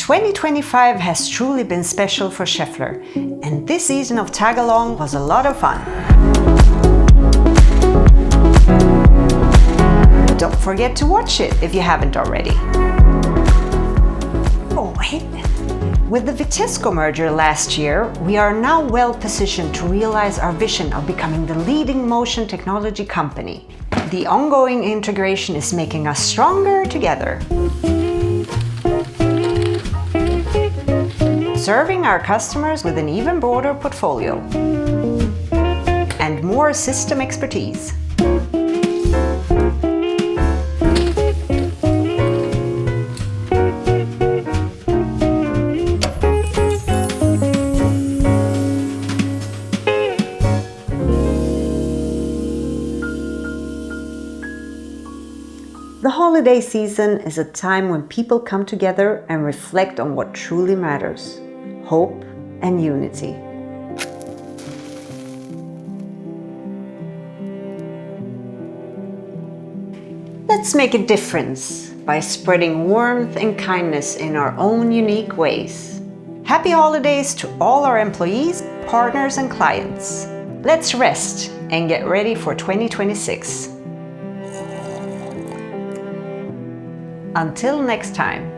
2025 has truly been special for Schaeffler, and this season of Tag Along was a lot of fun. Don't forget to watch it if you haven't already. Oh wait! With the Vitesco merger last year, we are now well positioned to realize our vision of becoming the leading motion technology company. The ongoing integration is making us stronger together. Serving our customers with an even broader portfolio and more system expertise. The holiday season is a time when people come together and reflect on what truly matters: hope and unity. Let's make a difference by spreading warmth and kindness in our own unique ways. Happy holidays to all our employees, partners, and clients. Let's rest and get ready for 2026. Until next time.